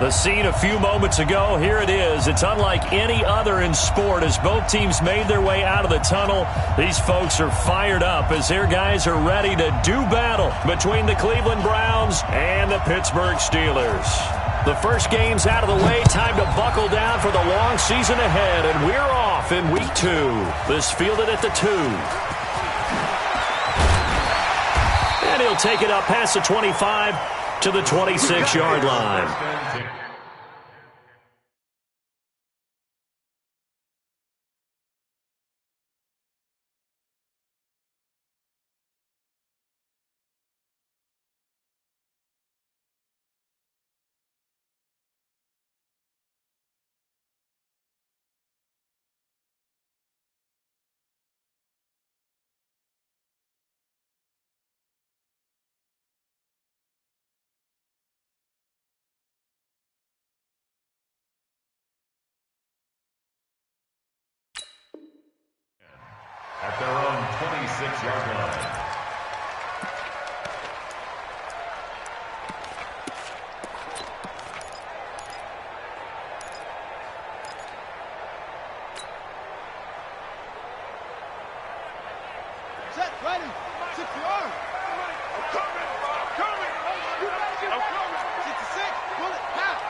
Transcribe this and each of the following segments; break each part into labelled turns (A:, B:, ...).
A: The scene a few moments ago, here it is. It's unlike any other in sport as both teams made their way out of the tunnel. These folks are fired up as their guys are ready to do battle between the Cleveland Browns and the Pittsburgh Steelers. The first game's out of the way. Time to buckle down for the long season ahead, and we're off in week 2. This fielded at the 2. And he'll take it up past the 25 to the 26-yard line.
B: At their own 26-yard line.
C: Set, ready, 6 yard. I'm coming. 66, pull it, pass.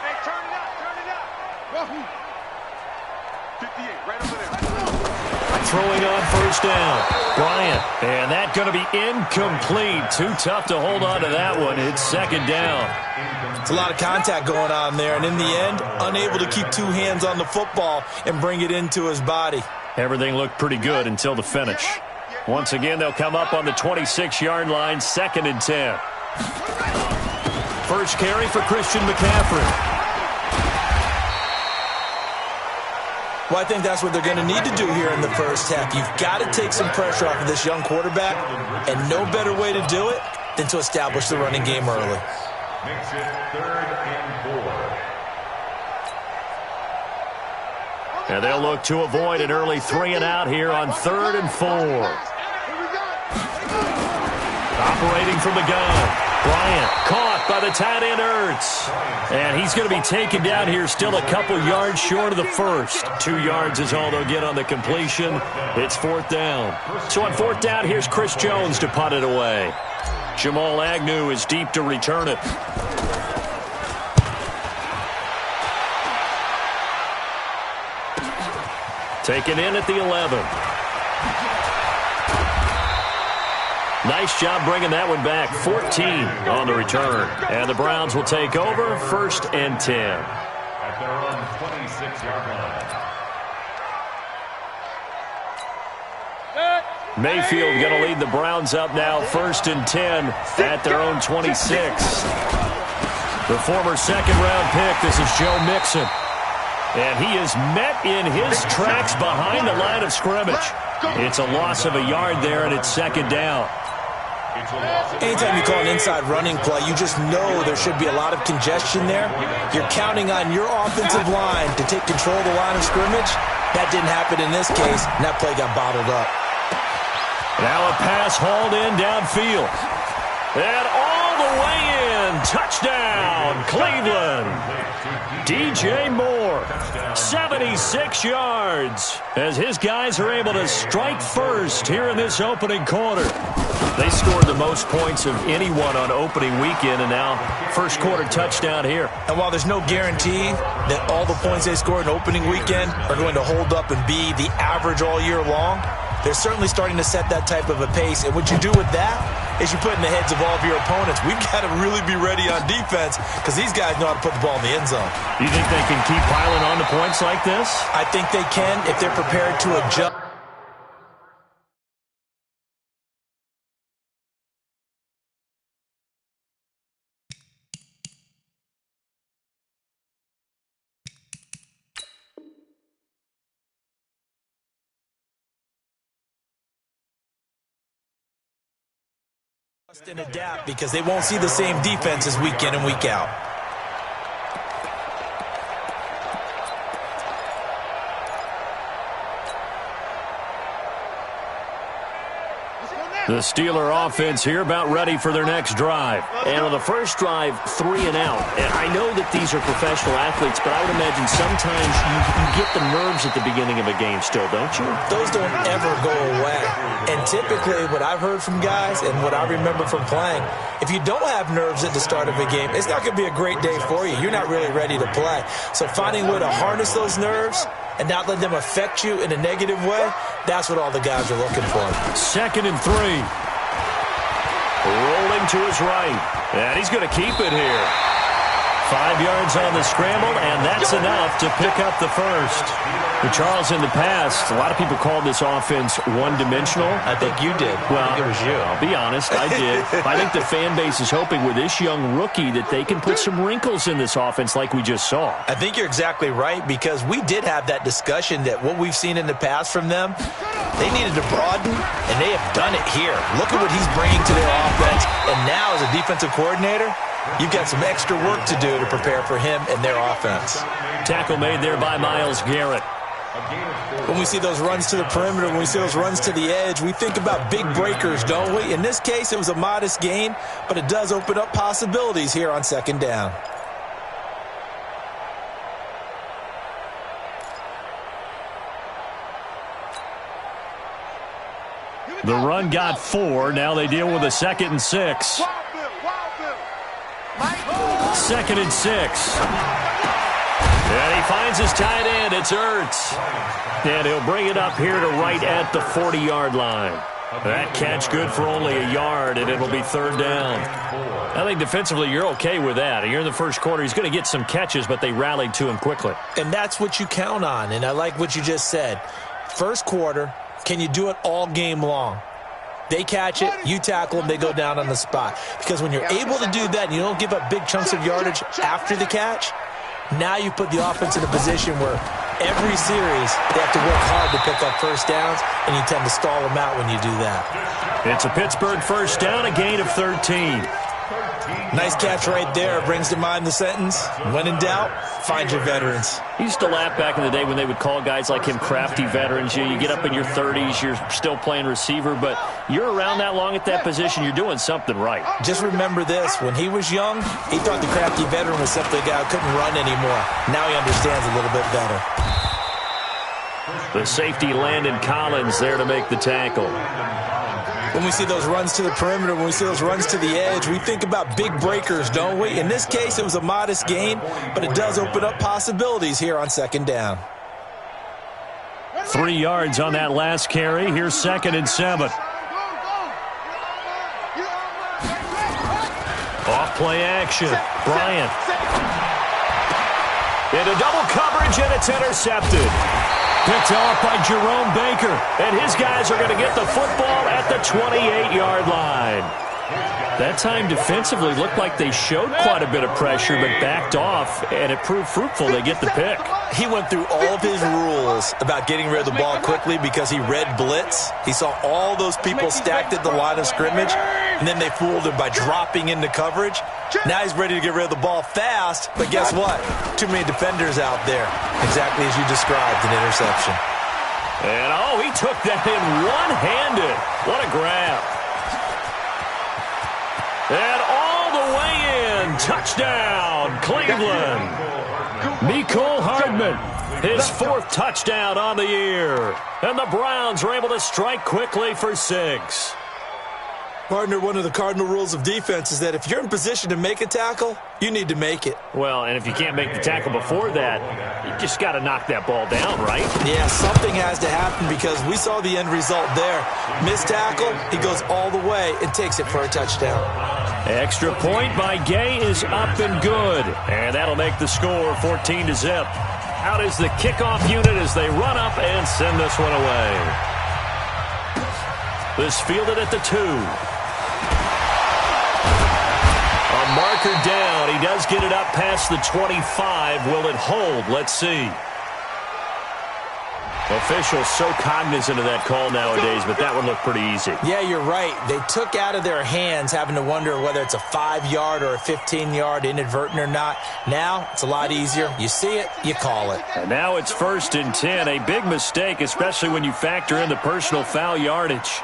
C: Hey, turn it up. Wahoo. 58, right over there.
A: Throwing on first down. Bryant. And that's going to be incomplete. Too tough to hold on to that one. It's second down.
D: It's a lot of contact going on there, and in the end, unable to keep two hands on the football and bring it into his body.
A: Everything looked pretty good until the finish. Once again, they'll come up on the 26-yard line, 2nd and 10. First carry for Christian McCaffrey.
D: Well, I think that's what they're going to need to do here in the first half. You've got to take some pressure off of this young quarterback, and no better way to do it than to establish the running game early.
B: Makes it 3rd and 4.
A: And they'll look to avoid an early 3 and out here on 3rd and 4. Operating from the gun. Bryant caught by the tight end Ertz. And he's going to be taken down here still a couple yards short of the first. 2 yards is all they'll get on the completion. It's 4th down. So on 4th down, here's Chris Jones to punt it away. Jamal Agnew is deep to return it. Taken in at the 11. Nice job bringing that one back. 14 on the return. And the Browns will take over 1st and 10.
B: At their own 26-yard line.
A: Mayfield going to lead the Browns up now 1st and 10 at their own 26. The former 2nd-round pick, this is Joe Mixon. And he is met in his tracks behind the line of scrimmage. It's a loss of a yard there, and it's 2nd down.
D: Anytime you call an inside running play, you just know there should be a lot of congestion there. You're counting on your offensive line to take control of the line of scrimmage. That didn't happen in this case, and that play got bottled up.
A: Now a pass hauled in downfield. And all the way in. Touchdown, Cleveland. DJ Moore, 76 yards, as his guys are able to strike first here in this opening quarter. They scored the most points of anyone on opening weekend, and now first quarter touchdown here.
D: And while there's no guarantee that all the points they scored in opening weekend are going to hold up and be the average all year long, they're certainly starting to set that type of a pace. And what you do with that is you put in the heads of all of your opponents, we've got to really be ready on defense because these guys know how to put the ball in the end zone.
A: You think they can keep piling on the points like this?
D: I think they can if they're prepared to adjust. And adapt because they won't see the same defenses week in and week out.
C: Let's go now.
A: The Steeler offense here about ready for their next drive.
E: And on the first drive, 3 and out. And I know that these are professional athletes, but I would imagine sometimes you get the nerves at the beginning of a game still, don't you?
D: Those don't ever go away. And typically what I've heard from guys and what I remember from playing, if you don't have nerves at the start of a game, it's not going to be a great day for you. You're not really ready to play. So finding a way to harness those nerves and not let them affect you in a negative way, that's what all the guys are looking for.
A: 2nd and 3. Rolling to his right. And he's going to keep it here. 5 yards on the scramble, and that's enough to pick up the first. But Charles, in the past, a lot of people called this offense one-dimensional.
D: I think you did.
A: Well,
D: I think it was you.
A: I'll be honest, I did. I think the fan base is hoping with this young rookie that they can put some wrinkles in this offense like we just saw.
D: I think you're exactly right, because we did have that discussion that what we've seen in the past from them, they needed to broaden, and they have done it here. Look at what he's bringing to their offense, and now as a defensive coordinator, you've got some extra work to do to prepare for him and their offense.
A: Tackle made there by Myles Garrett.
D: When we see those runs to the perimeter, when we see those runs to the edge, we think about big breakers, don't we? In this case, it was a modest gain, but it does open up possibilities here on 2nd down.
A: The run got 4. Now they deal with a 2nd and 6. 2nd and 6. And he finds his tight end. It's Ertz. And he'll bring it up here to right at the 40-yard line. That catch good for only a yard, and it'll be 3rd down. I think defensively you're okay with that. Here in the first quarter, he's going to get some catches, but they rallied to him quickly.
D: And that's what you count on, and I like what you just said. First quarter, can you do it all game long? They catch it, you tackle them, they go down on the spot. Because when you're able to do that and you don't give up big chunks of yardage after the catch, now you put the offense in a position where every series they have to work hard to pick up first downs, and you tend to stall them out when you do that.
A: It's a Pittsburgh first down, a gain of 13.
D: Nice catch right there. Brings to mind the sentence, when in doubt, find your veterans.
A: He used to laugh back in the day when they would call guys like him crafty veterans. You get up in your 30s, you're still playing receiver, but you're around that long at that position, you're doing something right.
D: Just remember this. When he was young, he thought the crafty veteran was simply a guy who couldn't run anymore. Now he understands a little bit better.
A: The safety, Landon Collins, there to make the tackle.
D: When we see those runs to the perimeter, when we see those runs to the edge, we think about big breakers, don't we? In this case, it was a modest gain, but it does open up possibilities here on 2nd down.
A: 3 yards on that last carry. Here's 2nd and 7. Off play action. Bryant. Into double coverage, and it's intercepted. Picked off by Jerome Baker, and his guys are going to get the football at the 28-yard line. That time defensively looked like they showed quite a bit of pressure, but backed off, and it proved fruitful. They get the pick.
D: He went through all of his rules about getting rid of the ball quickly because he read blitz. He saw all those people stacked at the line of scrimmage, and then they fooled him by dropping into coverage. Now he's ready to get rid of the ball fast, but guess what? Too many defenders out there. Exactly as you described, an interception.
A: And, oh, he took that in one-handed. What a grab. And all the way in. Touchdown, Cleveland. Mecole Hardman, his 4th touchdown on the year. And the Browns are able to strike quickly for 6.
D: Partner, one of the cardinal rules of defense is that if you're in position to make a tackle, you need to make it.
A: Well, and if you can't make the tackle before that, you just got to knock that ball down, right?
D: Yeah, something has to happen because we saw the end result there. Missed tackle, he goes all the way and takes it for a touchdown.
A: Extra point by Gay is up and good. And that'll make the score 14-0. Out is the kickoff unit as they run up and send this one away. This fielded at the 2. A marker down. He does get it up past the 25. Will it hold? Let's see. Officials so cognizant of that call nowadays, but that one looked pretty easy.
D: Yeah, you're right. They took out of their hands having to wonder whether it's a 5-yard or a 15-yard inadvertent or not. Now, it's a lot easier. You see it, you call it.
A: And now it's 1st and 10. A big mistake, especially when you factor in the personal foul yardage.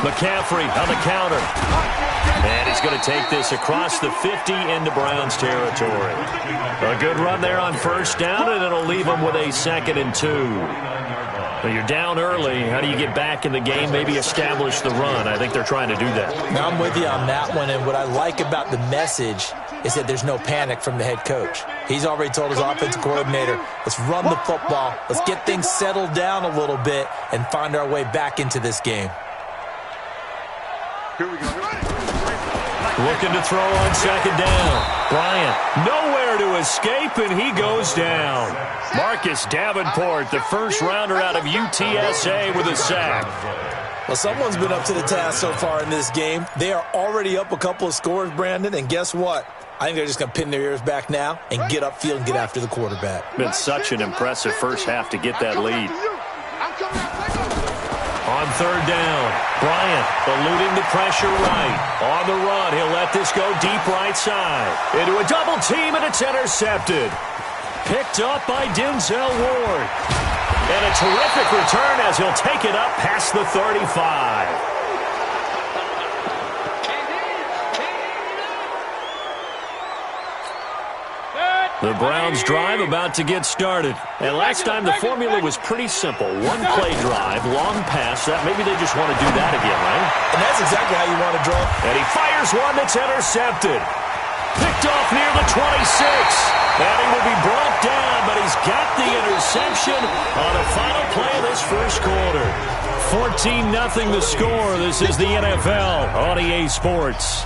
A: McCaffrey on the counter. And he's going to take this across the 50 into Browns territory. A good run there on first down, and it'll leave them with a 2nd and 2. Well, you're down early. How do you get back in the game, maybe establish the run? I think they're trying to do that.
D: Now, I'm with you on that one, and what I like about the message is that there's no panic from the head coach. He's already told his offensive coordinator, let's run the football, let's get things settled down a little bit and find our way back into this game.
C: Here we go.
A: Looking to throw on 2nd down. Bryant nowhere to escape, and he goes down. Marcus Davenport, the first rounder out of UTSA, with a sack.
D: Well, someone's been up to the task so far in this game. They are already up a couple of scores, Brandon, and guess what? I think they're just going to pin their ears back now and get upfield and get after the quarterback.
A: Been such an impressive first half to get that lead. On 3rd down, Bryant eluding the pressure right. On the run, he'll let this go deep right side. Into a double team, and it's intercepted. Picked up by Denzel Ward. And a terrific return as he'll take it up past the 35. The Browns drive about to get started. And last time the formula was pretty simple. One play drive, long pass. That maybe they just want to do that again, right?
D: And that's exactly how you want to draw.
A: And he fires one that's intercepted. Picked off near the 26. And he will be brought down, but he's got the interception on the final play of this first quarter. 14-0 the score. This is the NFL on EA Sports.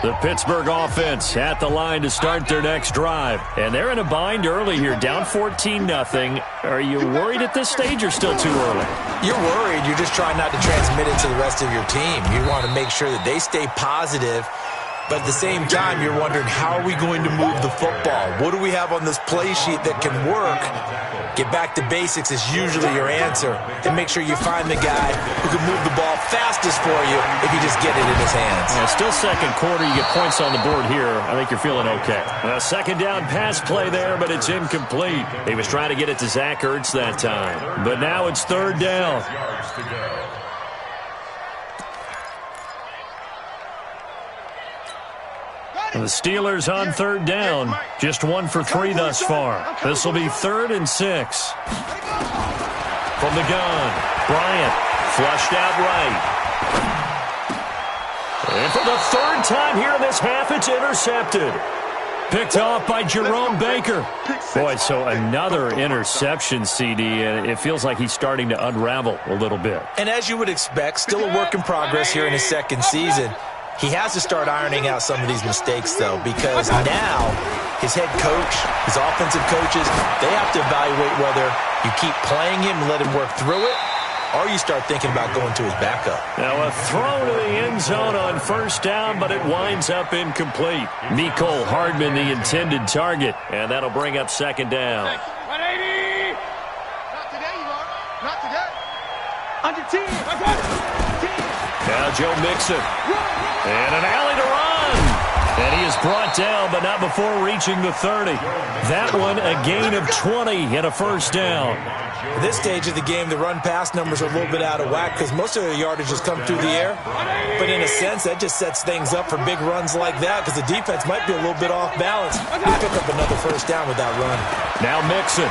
A: The Pittsburgh offense at the line to start their next drive. And they're in a bind early here, down 14-0. Are you worried at this stage or still too early?
D: You're worried. You're just trying not to transmit it to the rest of your team. You want to make sure that they stay positive. But at the same time, you're wondering, how are we going to move the football? What do we have on this play sheet that can work? Get back to basics is usually your answer. And make sure you find the guy who can move the ball fastest for you if you just get it in his hands.
A: Yeah, still second quarter. You get points on the board here. I think you're feeling okay. A 2nd down pass play there, but it's incomplete. He was trying to get it to Zach Ertz that time. But now it's 3rd down. The Steelers on 3rd down. Just 1 for 3 thus far. This will be 3rd and 6. From the gun, Bryant flushed out right. And for the 3rd time here in this half, it's intercepted. Picked off by Jerome Baker. Boy, so another interception, CD, and it feels like he's starting to unravel a little bit.
D: And as you would expect, still a work in progress here in his 2nd season. He has to start ironing out some of these mistakes, though, because now his head coach, his offensive coaches, they have to evaluate whether you keep playing him and let him work through it, or you start thinking about going to his backup.
A: Now a throw to the end zone on 1st down, but it winds up incomplete. Mecole Hardman, the intended target, and that'll bring up 2nd down.
C: 180. Not today, you are. Not today. On your team.
A: Now Joe Mixon. And an alley to run. And he is brought down, but not before reaching the 30. That one a gain of 20 and a 1st down.
D: At this stage of the game, the run-pass numbers are a little bit out of whack because most of the yardage has come through the air. But in a sense, that just sets things up for big runs like that because the defense might be a little bit off balance. They pick up another 1st down with that run.
A: Now Mixon.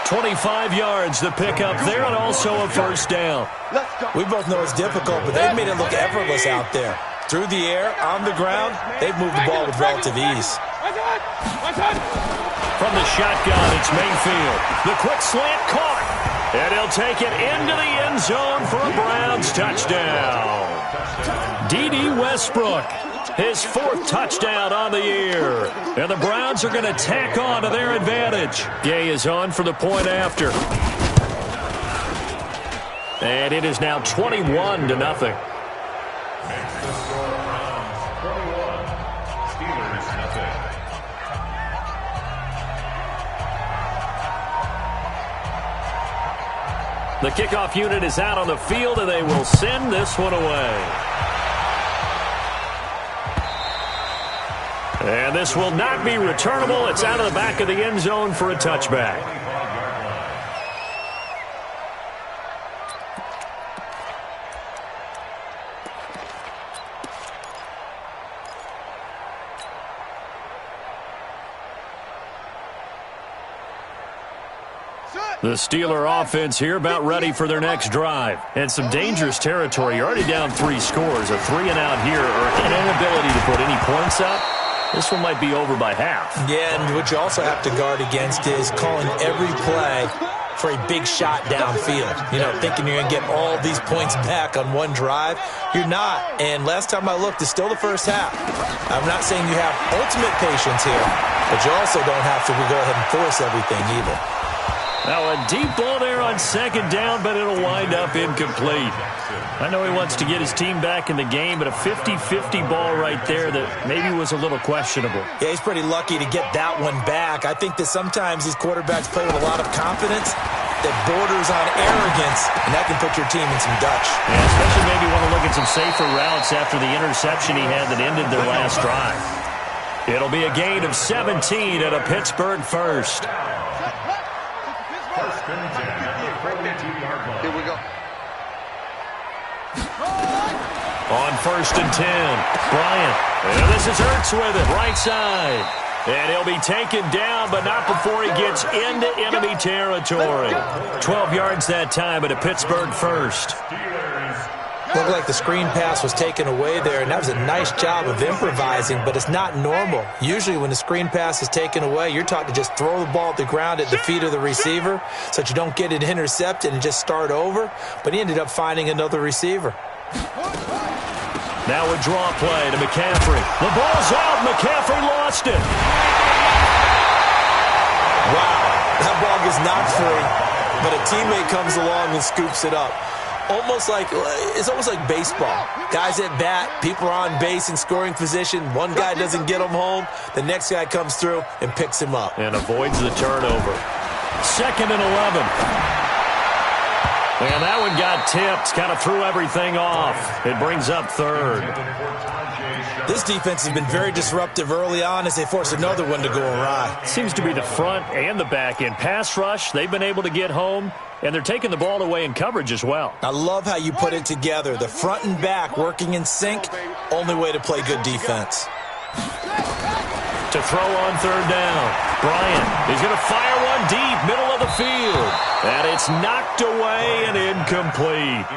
A: 25 yards the pickup there, and also a 1st down.
D: We both know it's difficult, but they've made it look effortless out there. Through the air, on the ground, they've moved the ball with relative ease.
A: From the shotgun, it's Mayfield. The quick slant caught. And he'll take it into the end zone for a Browns touchdown. D.D. Westbrook, his 4th touchdown on the year. And the Browns are going to tack on to their advantage. Gay is on for the point after. And it is now 21-0. The kickoff unit is out on the field, and they will send this one away. And this will not be returnable. It's out of the back of the end zone for a touchback. The Steeler offense here about ready for their next drive. And some dangerous territory. You're already down 3 scores. A 3-and-out here or an inability to put any points up. This one might be over by half.
D: Yeah, and what you also have to guard against is calling every play for a big shot downfield. You know, thinking you're going to get all these points back on one drive. You're not. And last time I looked, it's still the first half. I'm not saying you have ultimate patience here, but you also don't have to go ahead and force everything either.
A: Now a deep ball there on second down, but it'll wind up incomplete. I know he wants to get his team back in the game, but a 50-50 ball right there that maybe was a little questionable.
D: Yeah, he's pretty lucky to get that one back. I think that sometimes these quarterbacks play with a lot of confidence that borders on arrogance, and that can put your team in some Dutch.
A: Yeah, especially maybe want to look at some safer routes after the interception he had that ended their last drive. It'll be a gain of 17 at a Pittsburgh first.
C: Here we go.
A: On 1st and 10, Bryant. And this is Hurts with it, right side. And he'll be taken down, but not before he gets into enemy territory. 12 yards that time at a Pittsburgh first.
D: Looked like the screen pass was taken away there, and that was a nice job of improvising, but it's not normal. Usually when the screen pass is taken away, you're taught to just throw the ball at the ground at the feet of the receiver so that you don't get it intercepted and just start over, but he ended up finding another receiver.
A: Now a draw play to McCaffrey. The ball's out. McCaffrey lost it.
D: Wow, that ball gets knocked free, but a teammate comes along and scoops it up. It's almost like baseball. Guys at bat, people are on base in scoring position. One guy doesn't get him home. The next guy comes through and picks him up.
A: And avoids the turnover. 2nd and 11. And that one got tipped. Kind of threw everything off. It brings up 3rd.
D: This defense has been very disruptive early on as they force another one to go awry.
A: Seems to be the front and the back end. Pass rush, they've been able to get home. And they're taking the ball away in coverage as well.
D: I love how you put it together. The front and back working in sync. Only way to play good defense.
A: To throw on 3rd down. Bryant is going to fire one deep, middle of the field. And it's knocked away and incomplete.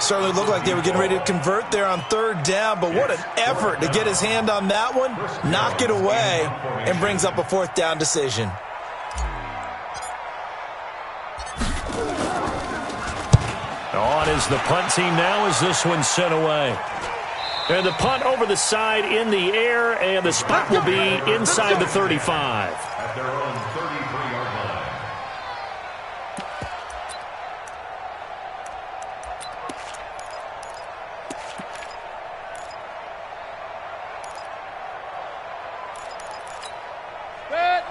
D: Certainly looked like they were getting ready to convert there on 3rd down, but what an effort to get his hand on that one, knock it away, and brings up a 4th down decision.
A: On is the punt team now as this one's sent away. And the punt over the side in the air, and the spot will be inside the 35.
B: At their own 33-yard line.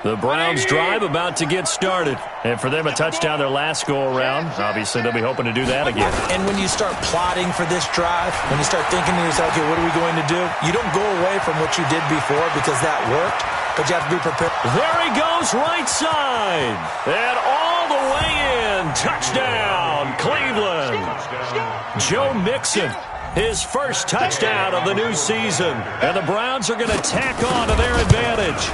A: The Browns drive about to get started. And for them, a touchdown their last go-around. Obviously, they'll be hoping to do that again.
D: And when you start plotting for this drive, when you start thinking to yourself, okay, what are we going to do? You don't go away from what you did before because that worked, but you have to be prepared.
A: There he goes, right side. And all the way in. Touchdown, Cleveland. Joe Mixon, his first touchdown of the new season. And the Browns are going to tack on to their advantage.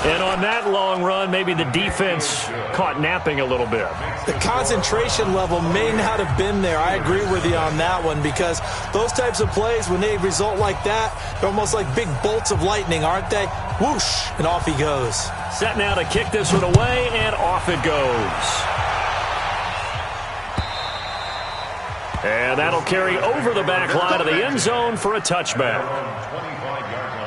A: And on that long run, maybe the defense caught napping a little bit.
D: The concentration level may not have been there. I agree with you on that one because those types of plays, when they result like that, they're almost like big bolts of lightning, aren't they? Whoosh, and off he goes.
A: Set now to kick this one away, and off it goes. And that'll carry over the back line of the end zone for a touchback.
B: 25-yard line.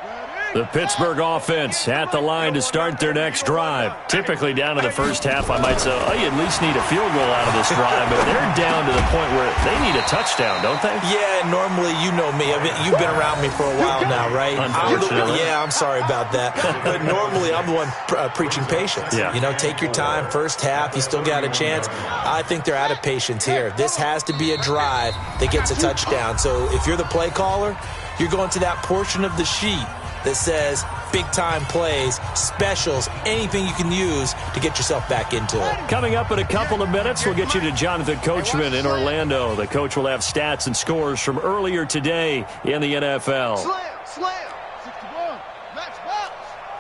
C: Ready?
A: The Pittsburgh offense at the line to start their next drive. Typically down to the first half, I might say, oh, you at least need a field goal out of this drive, but they're down to the point where they need a touchdown, don't they?
D: Yeah, normally, you know me. You've been around me for a while now, right?
A: Unfortunately.
D: I'm sorry about that. But normally, I'm the one preaching patience.
A: Yeah.
D: You know, take your time. First half, you still got a chance. I think they're out of patience here. This has to be a drive that gets a touchdown. So if you're the play caller, you're going to that portion of the sheet that says big-time plays, specials, anything you can use to get yourself back into it.
A: Coming up in a couple of minutes, we'll get you to Jonathan Coachman in Orlando. The coach will have stats and scores from earlier today in the NFL.
C: Slam, 61, match box,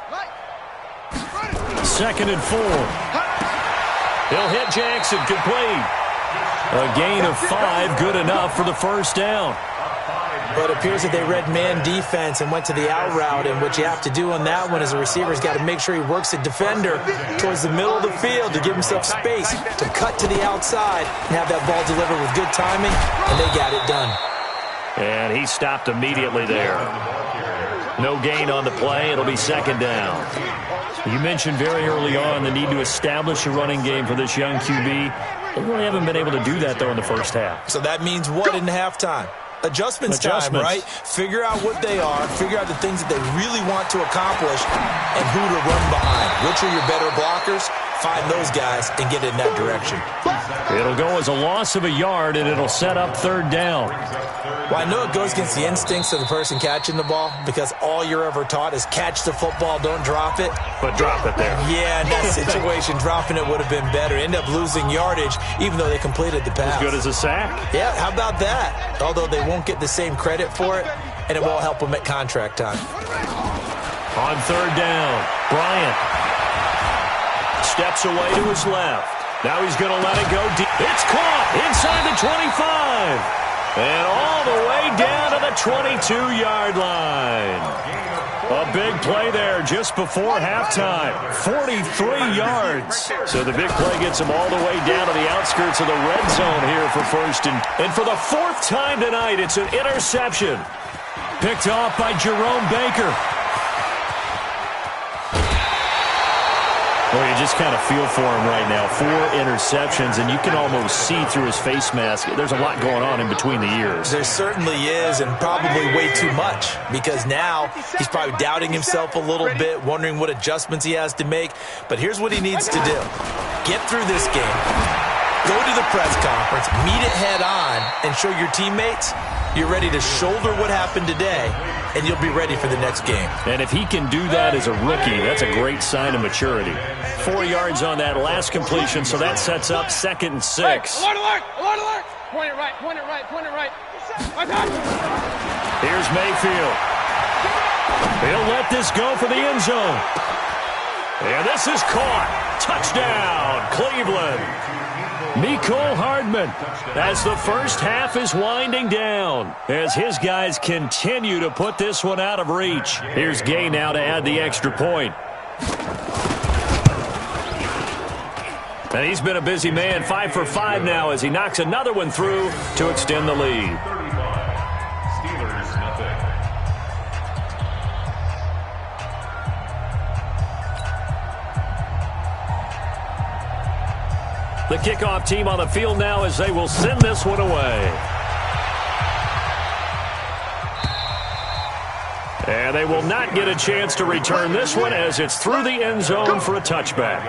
C: right.
A: 2nd and 4. He'll hit Jackson, complete. A gain of 5, good enough for the first down.
D: But it appears that they read man defense and went to the out route, and what you have to do on that one is a receiver's got to make sure he works the defender towards the middle of the field to give himself space to cut to the outside and have that ball delivered with good timing, and they got it done.
A: And he stopped immediately there. No gain on the play. It'll be 2nd down. You mentioned very early on the need to establish a running game for this young QB. They really haven't been able to do that, though, in the first half.
D: So that means what in halftime? Adjustments time, right? Figure out what they are, figure out the things that they really want to accomplish, and who to run behind. Which are your better blockers? Find those guys and get in that direction.
A: It'll go as a loss of a yard, and it'll set up 3rd down.
D: Well, I know it goes against the instincts of the person catching the ball because all you're ever taught is catch the football, don't drop it.
A: But drop it there.
D: Yeah, in that situation, dropping it would have been better. End up losing yardage, even though they completed the pass.
A: As good as a sack.
D: Yeah, how about that? Although they won't get the same credit for it, and it won't help them at contract time.
A: On 3rd down, Bryant steps away to his left. Now he's going to let it go deep. It's caught inside the 25. And all the way down to the 22-yard line. A big play there just before halftime. 43 yards. So the big play gets him all the way down to the outskirts of the red zone here for 1st. And for the 4th time tonight, it's an interception. Picked off by Jerome Baker. Well, you just kind of feel for him right now. 4 interceptions, and you can almost see through his face mask. There's a lot going on in between the ears.
D: There certainly is, and probably way too much, because now he's probably doubting himself a little bit, wondering what adjustments he has to make. But here's what he needs to do. Get through this game, go to the press conference, meet it head on, and show your teammates you're ready to shoulder what happened today, and you'll be ready for the next game.
A: And if he can do that as a rookie, that's a great sign of maturity. 4 yards on that last completion, so that sets up 2nd and 6.
C: Alert, alert, alert, alert. Point it right, point it right, point it right.
A: Here's Mayfield. He'll let this go for the end zone. And this is caught. Touchdown, Cleveland. Mecole Hardman as the first half is winding down as his guys continue to put this one out of reach. Here's Gay now to add the extra point. And he's been a busy man, 5 for 5 now as he knocks another one through to extend the lead.
B: Steelers, nothing.
A: The kickoff team on the field now as they will send this one away. And they will not get a chance to return this one as it's through the end zone for a touchback.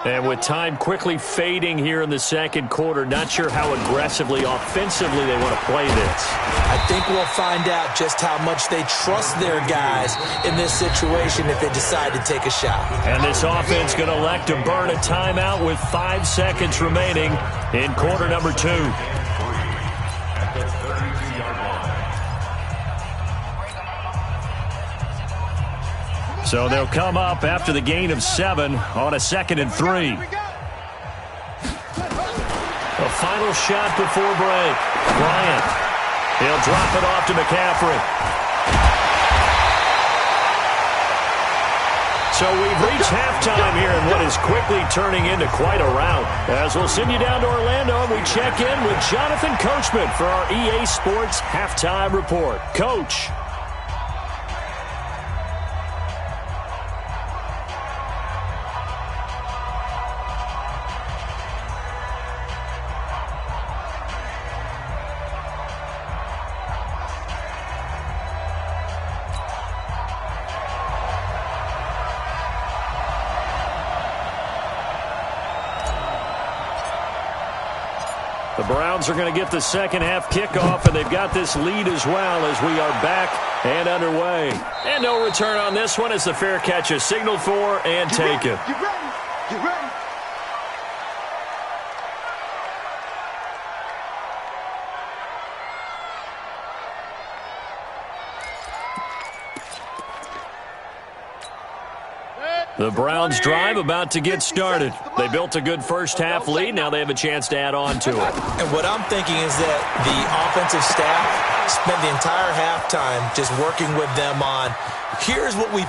A: And with time quickly fading here in the second quarter, not sure how aggressively, offensively they want to play this.
D: I think we'll find out just how much they trust their guys in this situation if they decide to take a shot.
A: And this offense going to elect to burn a timeout with 5 seconds remaining in quarter number 2.
B: At the 32-yard line.
A: So they'll come up after the gain of 7 on a 2nd and 3. A final shot before break. Bryant He'll drop it off to McCaffrey. So we've reached halftime here in what is quickly turning into quite a rout. As we'll send you down to Orlando, and we check in with Jonathan Coachman for our EA Sports Halftime Report. Coach. The Browns are going to get the second half kickoff, and they've got this lead as well as we are back and underway. And no return on this one as the fair catch is signaled for and taken.
C: Get ready. Get ready.
A: The Browns drive about to get started. They built a good first half lead. Now they have a chance to add on to it.
D: And what I'm thinking is that the offensive staff spent the entire halftime just working with them on, here's what we